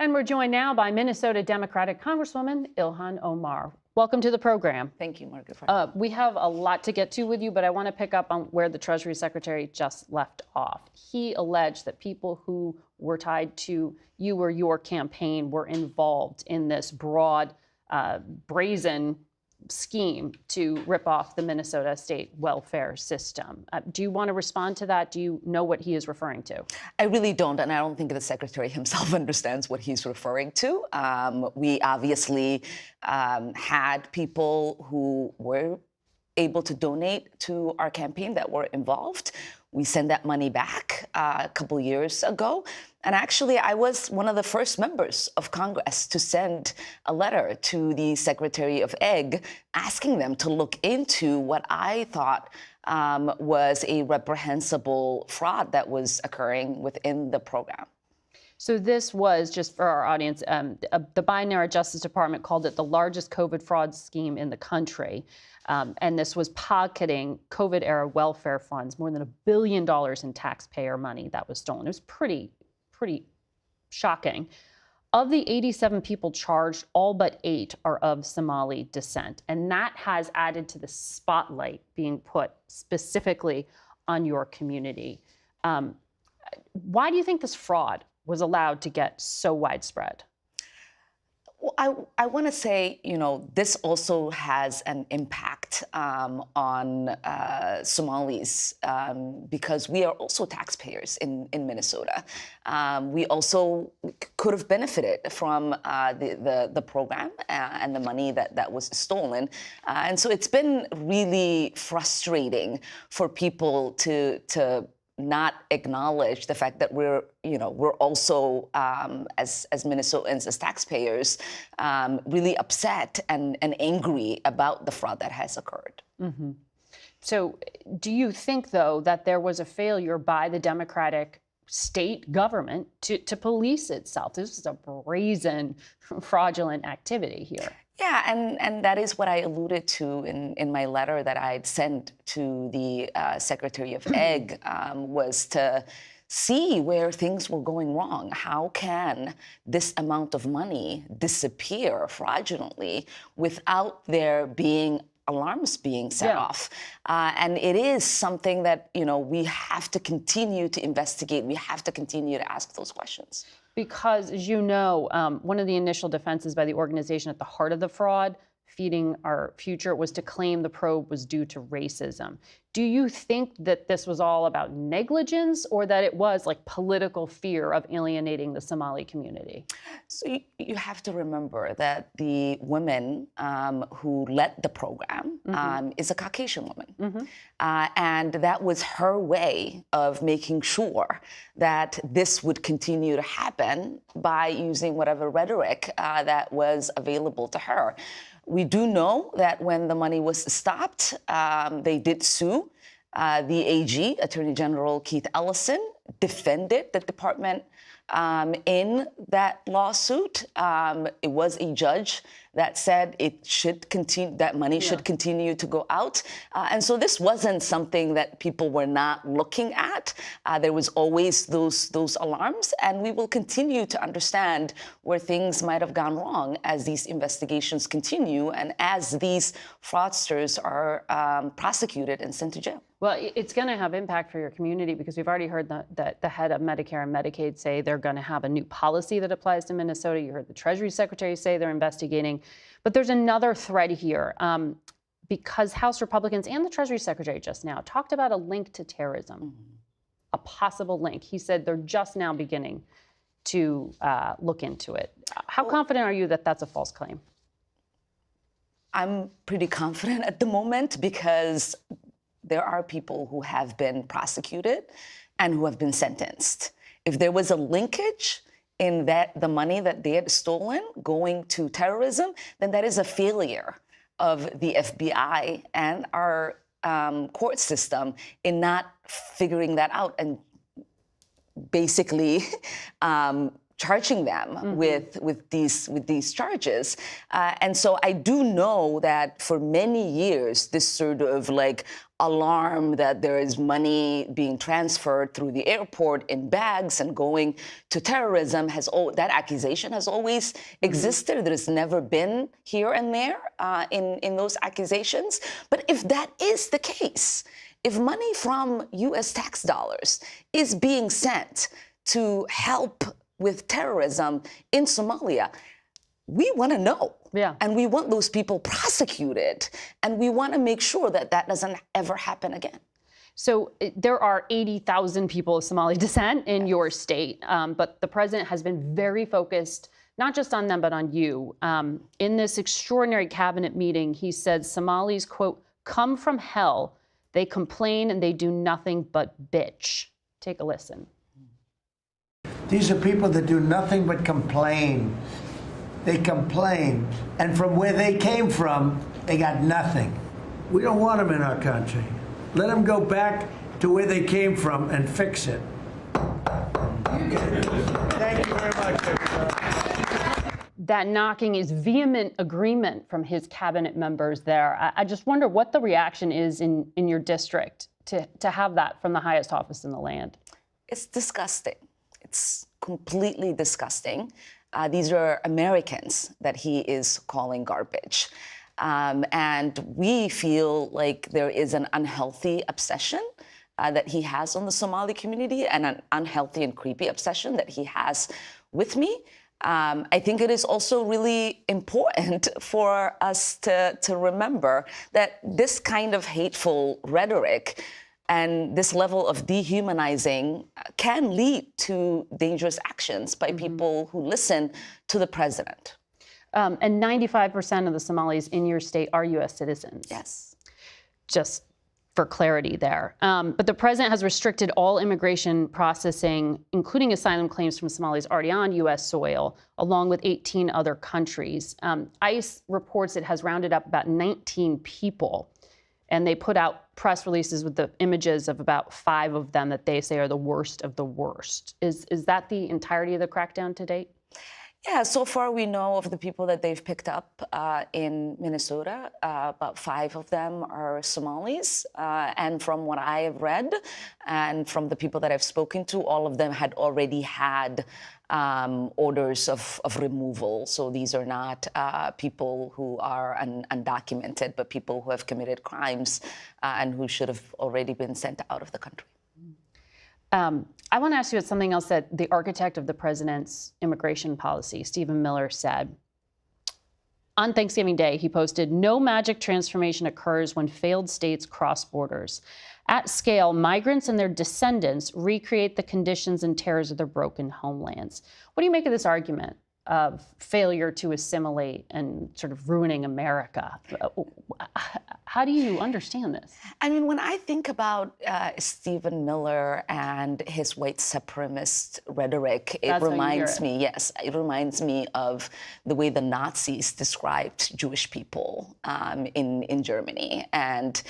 And we're joined now by Minnesota Democratic Congresswoman Ilhan Omar. Welcome to the program. Thank you, Margaret. We have a lot to get to with you, but I want to pick up on where the Treasury Secretary just left off. He alleged that people who were tied to you or your campaign were involved in this broad, brazen scheme to rip off the Minnesota state welfare system. Do you want to respond to that? Do you know what he is referring to? I really don't, and I don't think the secretary himself understands what he's referring to. We obviously had people who were able to donate to our campaign that were involved. We sent that money back a couple years ago. And actually, I was one of the first members of Congress to send a letter to the Secretary of Ag asking them to look into what I thought was a reprehensible fraud that was occurring within the program. So this was, just for our audience, the Biden-era Justice Department called it the largest COVID fraud scheme in the country. And this was pocketing COVID-era welfare funds, more than $1 billion in taxpayer money that was stolen. It was pretty shocking. Of the 87 people charged, all but 8 are of Somali descent. And that has added to the spotlight being put specifically on your community. Why do you think this fraud was allowed to get so widespread? Well, I want to say, this also has an impact on Somalis because we are also taxpayers in Minnesota. We also could have benefited from the program and the money that was stolen. And so it's been really frustrating for people to not acknowledge the fact that we're also, as Minnesotans, as taxpayers, really upset and angry about the fraud that has occurred. Mm-hmm. So do you think, though, that there was a failure by the Democratic state government to police itself? This is a brazen, fraudulent activity here. Yeah, and that is what I alluded to in my letter that I'd sent to the Secretary of Ag, was to see where things were going wrong. How can this amount of money disappear fraudulently without there being alarms being set off? And it is something that, we have to continue to investigate. We have to continue to ask those questions. Because, as you know, one of the initial defenses by the organization at the heart of the fraud, Feeding Our Future, was to claim the probe was due to racism. Do you think that this was all about negligence, or that it was like political fear of alienating the Somali community? So you have to remember that the woman who led the program is a Caucasian woman. And that was her way of making sure that this would continue to happen by using whatever rhetoric that was available to her. We do know that when the money was stopped, they did sue. The AG, Attorney General Keith Ellison, defended the department in that lawsuit. It was a judge that said it should continue, that money should continue to go out. And so this wasn't something that people were not looking at. There was always those alarms, and we will continue to understand where things might have gone wrong as these investigations continue and as these fraudsters are prosecuted and sent to jail. Well, it's going to have impact for your community, because we've already heard the head of Medicare and Medicaid say they're going to have a new policy that applies to Minnesota. You heard the Treasury Secretary say they're investigating. But there's another thread here, because House Republicans and the Treasury Secretary just now talked about a link to terrorism, a possible link. He said they're just now beginning to look into it. How confident are you that that's a false claim? I'm pretty confident at the moment, because there are people who have been prosecuted and who have been sentenced. If there was a linkage in that the money that they had stolen going to terrorism, then that is a failure of the FBI and our court system in not figuring that out and basically charging them with these charges. And so I do know that for many years, this sort of like alarm that there is money being transferred through the airport in bags and going to terrorism that accusation has always existed. There's never been here and there in those accusations. But if that is the case, if money from U.S. tax dollars is being sent to help with terrorism in Somalia, we want to know. Yeah. And we want those people prosecuted. And we want to make sure that that doesn't ever happen again. So there are 80,000 people of Somali descent in your state, but the president has been very focused, not just on them, but on you. In this extraordinary cabinet meeting, he said Somalis, quote, come from hell. They complain and they do nothing but bitch. Take a listen. These are people that do nothing but complain. They complain. And from where they came from, they got nothing. We don't want them in our country. Let them go back to where they came from and fix it. Thank you very much, everybody. That knocking is vehement agreement from his cabinet members there. I just wonder what the reaction is in your district to have that from the highest office in the land. It's disgusting. It's completely disgusting. These are Americans that he is calling garbage. And we feel like there is an unhealthy obsession that he has on the Somali community and an unhealthy and creepy obsession that he has with me. I think it is also really important for us to remember that this kind of hateful rhetoric and this level of dehumanizing can lead to dangerous actions by people who listen to the president. And 95% of the Somalis in your state are U.S. citizens. Yes. Just for clarity there. But the president has restricted all immigration processing, including asylum claims from Somalis already on U.S. soil, along with 18 other countries. ICE reports it has rounded up about 19 people. And they put out press releases with the images of about 5 of them that they say are the worst of the worst. Is that the entirety of the crackdown to date? Yeah, so far we know of the people that they've picked up in Minnesota. About 5 of them are Somalis. And from what I have read and from the people that I've spoken to, all of them had already had orders of removal. So these are not people who are undocumented, but people who have committed crimes and who should have already been sent out of the country. I want to ask you about something else that the architect of the president's immigration policy, Stephen Miller, said. On Thanksgiving Day, he posted, "No magic transformation occurs when failed states cross borders. At scale, migrants and their descendants recreate the conditions and terrors of their broken homelands." What do you make of this argument of failure to assimilate and sort of ruining America? How do you understand this? I mean, when I think about Stephen Miller and his white supremacist rhetoric, it reminds me, yes, it reminds me of the way the Nazis described Jewish people in Germany. And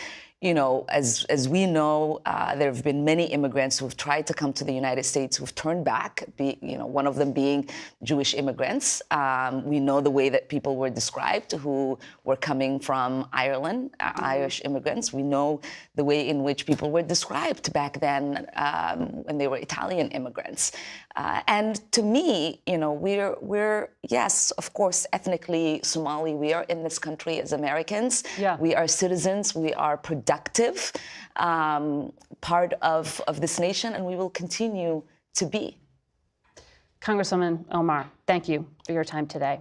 you know, as we know, there have been many immigrants who have tried to come to the United States who've turned back, one of them being Jewish immigrants. We know the way that people were described who were coming from Ireland, Irish immigrants. We know the way in which people were described back then when they were Italian immigrants. And to me, you know, we're yes, of course, ethnically Somali. We are in this country as Americans. Yeah. We are citizens. We are productive part of this nation, and we will continue to be. Congresswoman Omar, thank you for your time today.